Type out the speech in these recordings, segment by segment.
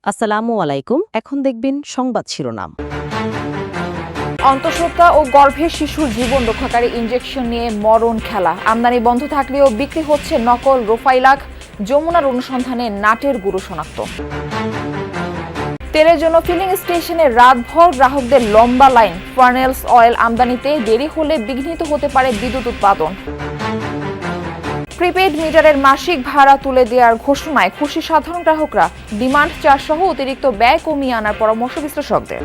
আসসালামু আলাইকুম। এখন দেখবেন সংবাদ শিরোনাম। অন্তঃসত্ত্বা ও গর্ভের শিশুর জীবন রক্ষাকারী ইনজেকশন নিয়ে মরণ খেলা। আমদানি বন্ধ থাকলেও বিক্রি হচ্ছে নকল রোফাইলাক। যমুনার অনুসন্ধানে নাটের গুরু শনাক্ত। তেলের জন্য ফিলিং স্টেশনে রাতভর গ্রাহকদের লম্বা লাইন। ফার্নেলস অয়েল আমদানিতে দেরি হলে বিঘ্নিত হতে পারে বিদ্যুৎ উৎপাদন। প্রিপেড মিটারের মাসিক ভাড়া তুলে দেওয়ার ঘোষণায় খুশি সাধারণ গ্রাহকরা। ডিমান্ড চার্জ সহ অতিরিক্ত ব্যয় কমিয়ে আনার পরামর্শ বিশ্লেষকদের।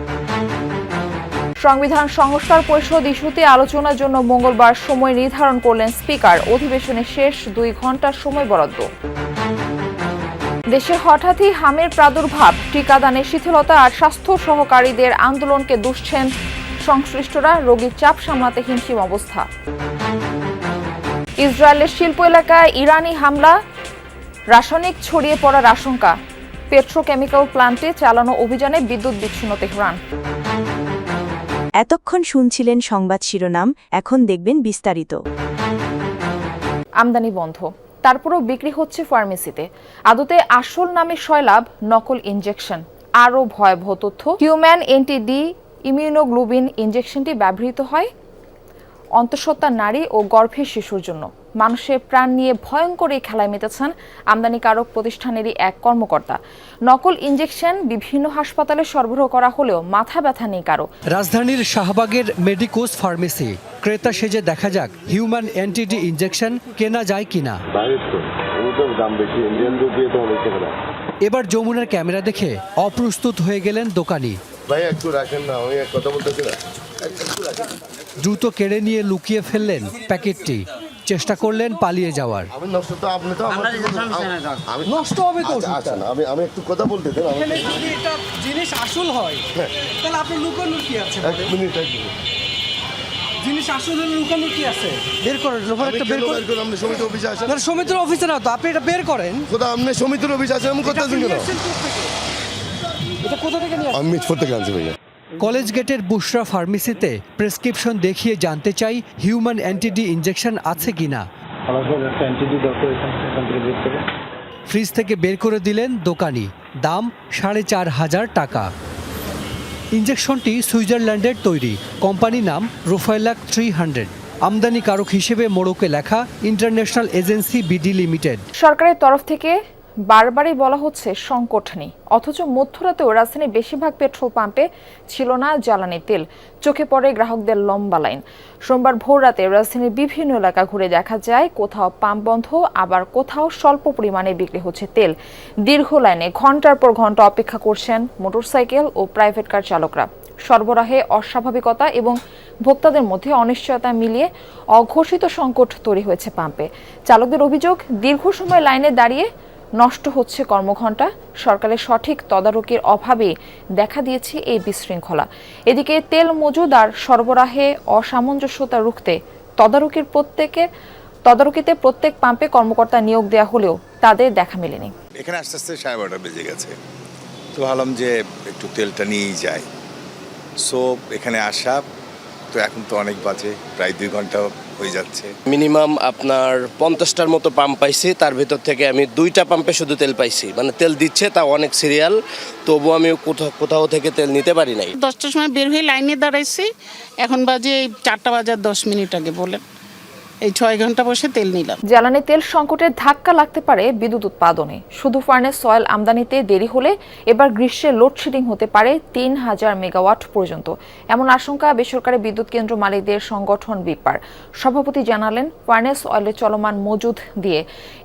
সংবিধান সংস্কার পরিষদ ইস্যুতে আলোচনার জন্য মঙ্গলবার সময় নির্ধারণ করলেন স্পিকার। অধিবেশনের শেষ 2 ঘণ্টার সময় বরাদ্দ। দেশে হঠাৎই হামের প্রাদুর্ভাব, টিকাদানে শিথিলতা আর স্বাস্থ্য সহকারীদের আন্দোলনকে দুষছেন সংশ্লিষ্টরা। রোগীর চাপ সামলাতে হিমশিম অবস্থা। ইসরায়েলের শিল্প এলাকায় ইরানি হামলা, রাসায়নিক ছড়িয়ে পড়ার আশঙ্কা। পেট্রোকেমিক্যাল প্ল্যান্টে চালানো অভিযানে বিদ্যুৎ বিচ্ছিন্ন তেহরান। এতক্ষণ শুনছিলেন সংবাদ শিরোনাম, এখন দেখবেন বিস্তারিত। আমদানি বন্ধ, তারপরও বিক্রি হচ্ছে ফার্মেসিতে। আদতে আসল নামে সয়লাভ, নকল ইনজেকশন। আরও ভয়াবহ তথ্য, হিউম্যান এন্টি-ডি ইমিউনোগ্লোবিন ইনজেকশনটি ব্যবহৃত হয় অন্তঃসত্ত্বা নারী ও গর্ভের শিশুর জন্য। মানুষের প্রাণ নিয়ে ভয়ঙ্কর এই খেলায় মেতেছেন আমদানিকারক প্রতিষ্ঠানেরই এক কর্মকর্তা। নকল ইনজেকশন বিভিন্ন হাসপাতালে সরবরাহ করা হলেও মাথা ব্যথা নেই কারো। রাজধানীর শাহবাগের মেডিকোস ফার্মেসি ক্রেতা সেজে দেখা যাক হিউম্যান অ্যান্টি-ডি ইনজেকশন কেনা যায় কিনা। এবার যমুনার ক্যামেরা দেখে অপ্রস্তুত হয়ে গেলেন দোকানি। ভাই একটু রাখেন না, আমি এক কথা বলতেছি না। দ্রুত কেড়ে নিয়ে লুকিয়ে ফেললেন প্যাকেটটি, চেষ্টা করলেন পালিয়ে যাওয়ার। আমি নষ্ট তো আপনি তো আমি নষ্ট হবে তো। আচ্ছা না, আমি একটু কথা বলতে দেন। যদি এটা জিনিস আসল হয় তাহলে আপনি লুকানোর কি আছে? এক মিনিট জিনিস আসল হলে লুকানোর কি আছে? বের করেন, একটা বের করেন। আপনি সমিতি অফিসে আসেন। সমিতির অফিসে না তো, আপনি এটা বের করেন। কোথা আপনি সমিতির অফিসে আসেন, আমি কথা শুনি না। এটা কোথা থেকে নিয়ে আসছেন? আমি মিটফোর্ড থেকে আনছি ভাইয়া। কলেজ গেটের বুশরা ফার্মেসিতে প্রেসক্রিপশন দেখিয়ে জানতে চাই হিউম্যান অ্যান্টি-ডি ইনজেকশন আছে কিনা। ফ্রিজ থেকে বের করে দিলেন দোকানি, দাম 4,500 টাকা। ইনজেকশনটি সুইজারল্যান্ডের তৈরি, কোম্পানি নাম রোফাইলাক 300। আমদানিকারক হিসেবে মোড়কে লেখা ইন্টারন্যাশনাল এজেন্সি বিডি লিমিটেড। সরকারের তরফ থেকে বারবারই বলা হচ্ছে সংকট নেই, অথচ মধ্যরাতেও রাজধানীর বেশিরভাগ পেট্রোল পাম্পে ছিল না জ্বালানি তেল। চোখে পড়ে গ্রাহকদের লম্বা লাইন। সোমবার ভোর রাতে রাজধানীর বিভিন্ন এলাকা ঘুরে দেখা যায় কোথাও পাম্প বন্ধ, আবার কোথাও স্বল্প পরিমাণে বিক্রি হচ্ছে তেল। দীর্ঘ লাইনে ঘন্টার পর ঘন্টা অপেক্ষা করছেন মোটরসাইকেল ও প্রাইভেট কার চালকরা। সরবরাহে অস্বাভাবিকতা এবং ভোক্তাদের মধ্যে অনিশ্চয়তা মিলিয়ে অঘোষিত সংকট তৈরি হয়েছে পাম্পে। চালকদের অভিযোগ, দীর্ঘ সময় লাইনে দাঁড়িয়ে নষ্ট হচ্ছে কর্মঘণ্টা। সরকারের সঠিক তদারকির অভাবে দেখা দিয়েছে এই বিশৃঙ্খলা। এদিকে তেল মজুদ আর সরবরাহে অসামঞ্জস্যতা রুখতে তদারকিতে প্রত্যেক পাম্পে কর্মকর্তা নিয়োগ দেওয়া হলেও তাদের দেখা মেলেনি। এখানে আস্তে আস্তে 12:30 বেজে গেছে, তো ভাবলাম যে একটু তেলটা নিয়েই যাই। সো এখানে আসা, তো এখন তো অনেক বাজে, প্রায় 2 ঘন্টা হয়ে যাচ্ছে। মিনিমাম আপনার 50টার মতো পাম্প পাইছি, তার ভিতর থেকে আমি 2টা পাম্পে শুধু তেল পাইছি। মানে তেল দিচ্ছে, তা অনেক সিরিয়াল, তবুও আমি কোথাও থেকে তেল নিতে পারি নাই। 10টার সময় বের হয়ে লাইনে দাঁড়াইছি, এখন বাজে 4টা বাজার 10 মিনিট আগে। বলেন এই 6 ঘন্টা বসে তেল নিলাম। জ্বালানি তেল সংকটের ধাক্কা লাগতে পারে বিদ্যুৎ উৎপাদনে। শুধু ফার্নেস অয়েল আমদানিতে দেরি হলে এবার গ্রীষ্মে লোডশেডিং হতে পারে 3000 মেগাওয়াট পর্যন্ত। এমন আশঙ্কা বেসরকারি বিদ্যুৎ কেন্দ্র মালিকদের সংগঠন বিপার সভাপতি জানালেন, ফার্নেস অয়েলের চলমান মজুদ দিয়ে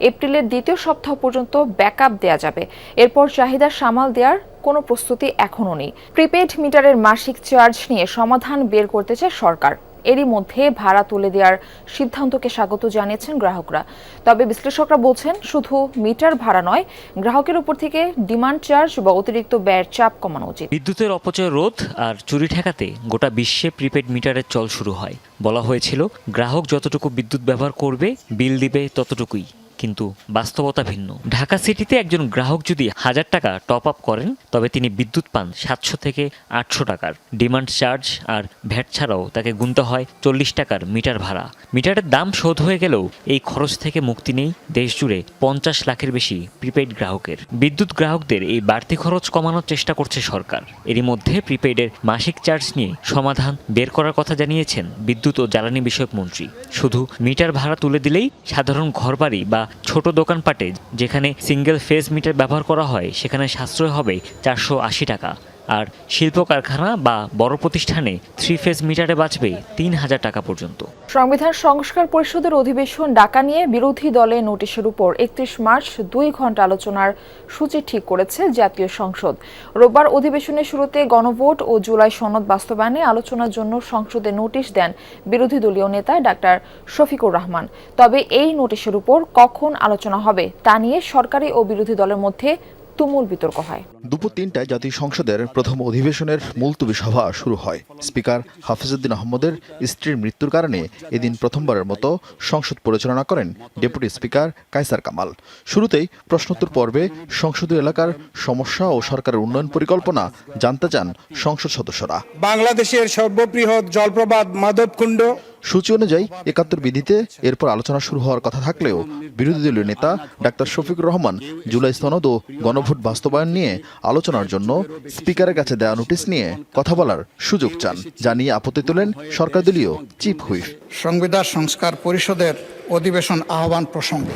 এপ্রিলের 2য় সপ্তাহ পর্যন্ত ব্যাকআপ দেয়া যাবে। এরপর চাহিদা সামাল দেওয়ার কোনো প্রস্তুতি এখনও নেই। প্রিপেড মিটারের মাসিক চার্জ নিয়ে সমাধান বের করতে চায় সরকার। এরই মধ্যে ভাড়া তুলে দেওয়ার সিদ্ধান্তকে স্বাগত জানিয়েছেন গ্রাহকরা। তবে বিশ্লেষকরা বলছেন, শুধু মিটার ভাড়া নয়, গ্রাহকের উপর থেকে ডিমান্ড চার্জ বা অতিরিক্ত ব্যয়ের চাপ কমানো উচিত। বিদ্যুতের অপচয় রোধ আর চুরি ঠেকাতে গোটা বিশ্বে প্রিপেড মিটারের চল শুরু হয়। বলা হয়েছিল, গ্রাহক যতটুকু বিদ্যুৎ ব্যবহার করবে, বিল দিবে ততটুকুই। কিন্তু বাস্তবতা ভিন্ন। ঢাকা সিটিতে একজন গ্রাহক যদি 1000 টাকা টপ আপ করেন তবে তিনি বিদ্যুৎ পান 700 থেকে 800 টাকার। ডিমান্ড চার্জ আর ভ্যাট ছাড়াও তাকে গুনতে হয় 40 টাকার মিটার ভাড়া। মিটারের দাম শোধ হয়ে গেলেও এই খরচ থেকে মুক্তি নেই দেশজুড়ে 50 লাখের বেশি প্রিপেইড গ্রাহকের। বিদ্যুৎ গ্রাহকদের এই বাড়তি খরচ কমানোর চেষ্টা করছে সরকার। এরই মধ্যে প্রিপেইডের মাসিক চার্জ নিয়ে সমাধান বের করার কথা জানিয়েছেন বিদ্যুৎ ও জ্বালানি বিষয়ক মন্ত্রী। শুধু মিটার ভাড়া তুলে দিলেই সাধারণ ঘরবাড়ি বা ছোট দোকানপাটে যেখানে সিঙ্গেল ফেজ মিটার ব্যবহার করা হয় সেখানে সাশ্রয় হবে 480 টাকা। আর শিল্প কারখানা বা বড় প্রতিষ্ঠানে 3 ফেজ মিটারে বাঁচবে 3000 টাকা পর্যন্ত। সংবিধান সংস্কার পরিষদের অধিবেশন ডাকা নিয়ে বিরোধী দলের নোটিশের উপর 31 মার্চ 2 ঘণ্টা আলোচনার সূচি ঠিক করেছে জাতীয় সংসদ। রোববার অধিবেশনের শুরুতে গণভোট ও জুলাই সনদ বাস্তবায়নে আলোচনার জন্য সংসদে নোটিশ দেন বিরোধী দলীয় নেতা ডাক্তার শফিকুর রহমান। তবে এই নোটিশের উপর কখন আলোচনা হবে তা নিয়ে সরকারি ও বিরোধী দলের মধ্যে তুমুল বিতর্ক হয়। দুপুর 3টায় জাতীয় সংসদের প্রথম অধিবেশনের মুলতবি সভা শুরু হয়। স্পিকার হাফিজউদ্দিন আহমদের স্ত্রীর মৃত্যুর কারণে এদিন প্রথমবারের মতো সংসদ পরিচালনা করেন ডেপুটি স্পিকার কায়সার কামাল। শুরুতেই প্রশ্নোত্তর পর্বে সংসদীয় এলাকার সমস্যা ও সরকারের উন্নয়ন পরিকল্পনা জানতে চান সংসদ সদস্যরা। বাংলাদেশের সর্ববৃহৎ জলপ্রপাত মাধবকুণ্ড সূচি অনুযায়ী 71 বিধিতে এরপর আলোচনা শুরু হওয়ার কথা থাকলেও বিরোধী দলীয় নেতা ডাক্তার শফিকুর রহমান জুলাই সনদ ও গণভোট বাস্তবায়ন নিয়ে আলোচনার জন্য স্পিকারের কাছে দেওয়া নোটিশ নিয়ে কথা বলার সুযোগ চান। জানিয়ে আপত্তি তোলেন সরকারদলীয় চিফ হুইপ। সংবিধান সংস্কার পরিষদের অধিবেশন আহ্বান প্রসঙ্গে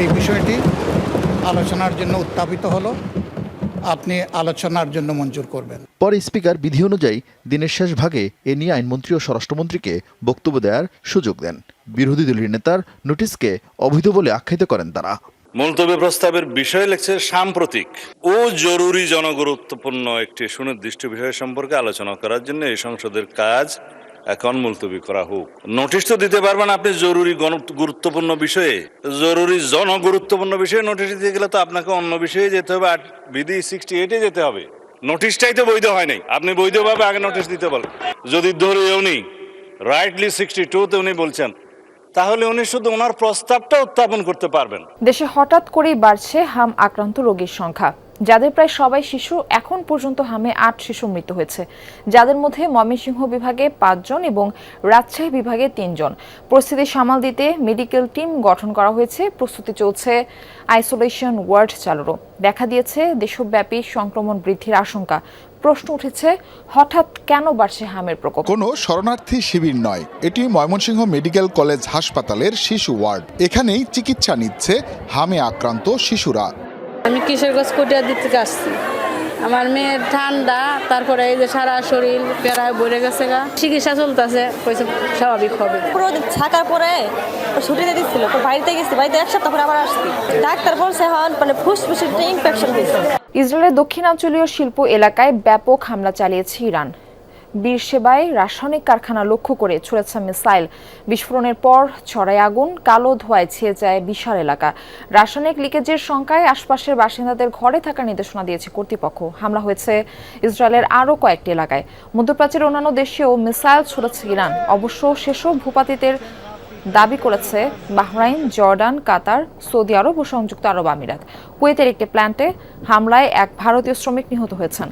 এই বিষয়টি আলোচনার জন্য উত্থাপিত হলো, আপনি আলোচনার জন্য মঞ্জুর করবেন। পরে স্পিকার বিধি অনুযায়ী দিনের শেষ ভাগে এ নিয়ে আইনমন্ত্রী ও স্বরাষ্ট্রমন্ত্রীকে বক্তব্য দেওয়ার সুযোগ দেন। বিরোধী দলীয় নেতার নোটিশকে অবৈধ বলে আখ্যায়িত করেন তারা। মুলতবি প্রস্তাবের বিষয় লেখছে সাম্প্রতিক ও জরুরি জনগুরুত্বপূর্ণ একটি সুনির্দিষ্ট বিষয় সম্পর্কে আলোচনা করার জন্য এই সংসদের কাজ এখন মুলতবি করা হোক। নোটিশ তো দিতে পারবেন আপনি জরুরি গুরুত্বপূর্ণ বিষয়ে, জরুরি জনগুরুত্বপূর্ণ বিষয়ে নোটিশ দিতে গেলে তো আপনাকে অন্য বিষয়ে যেতে হবে, আর বিধি 68-এ যেতে হবে। নোটিশটাই তো বৈধ হয় নাই, আপনি বৈধভাবে আগে নোটিশ দিতে বলেন। যদি ধরে উনি রাইটলি 62-তে উনি বলছেন, তাহলে উনি শুধু ওনার প্রস্তাবটা উত্থাপন করতে পারবেন। দেশে হঠাৎ করেই বাড়ছে হাম আক্রান্ত রোগীর সংখ্যা, যাদের প্রায় সবাই শিশু। এখন পর্যন্ত হামে 8 শিশু মৃত্যু হয়েছে, যাদের মধ্যে ময়মনসিংহ বিভাগে 5 জন এবং রাজশাহী বিভাগে 3 জন। পরিস্থিতি সামাল দিতে মেডিকেল টিম গঠন করা হয়েছে, প্রস্তুতি চলছে আইসোলেশন ওয়ার্ড চালুরও। দেখা দিয়েছে দেশব্যাপী সংক্রমণ বৃদ্ধির আশঙ্কা। প্রশ্ন উঠেছে, হঠাৎ কেন বাড়ছে হামের প্রকোপ? কোনো শরণার্থী শিবির নয়, এটি ময়মনসিংহ মেডিকেল কলেজ হাসপাতালের শিশু ওয়ার্ড। এখানেই চিকিৎসা নিচ্ছে হামে আক্রান্ত শিশুরা। আমি কিশোরগঞ্জ কুটিয়া দিক থেকে আসছি। আমার মেয়ের ঠান্ডা, তারপরে এই যে সারা শরীর প্যারায় ভরে গেছে, চিকিৎসা চলতেছে, স্বাভাবিক হবে। পুরো থাকার পরে ছুটিতে দিচ্ছিল, তো বাড়িতে গেছি, বাড়িতে 1 সপ্তাহ পরে আবার আসছি। ডাক্তার বলছে মানে ফুসফুসের ইনফেকশন হয়েছে। ইসরায়েলের দক্ষিণাঞ্চলীয় শিল্প এলাকায় ব্যাপক হামলা চালিয়েছে ইরান। বীরশেবায় রাসায়নিক কারখানা লক্ষ্য করে ছুড়েছে মিসাইল। বিস্ফোরণের পর ছড়ায় আগুন, কালো ধোঁয়ায় ছেয়ে যায় বিশাল এলাকা। রাসায়নিক লিকেজের শঙ্কায় আশপাশের বাসিন্দাদের ঘরে থাকার নির্দেশনা দিয়েছে কর্তৃপক্ষ। হামলা হয়েছে ইসরায়েলের আরও কয়েকটি এলাকায়। মধ্যপ্রাচ্যের অন্যান্য দেশেও মিসাইল ছুড়েছে ইরান। অবশ্য সেসব ভূপাতিতের দাবি করেছে বাহরাইন, জর্ডান, কাতার, সৌদি আরব ও সংযুক্ত আরব আমিরাত। কুয়েতের একটি প্ল্যান্টে হামলায় এক ভারতীয় শ্রমিক নিহত হয়েছেন।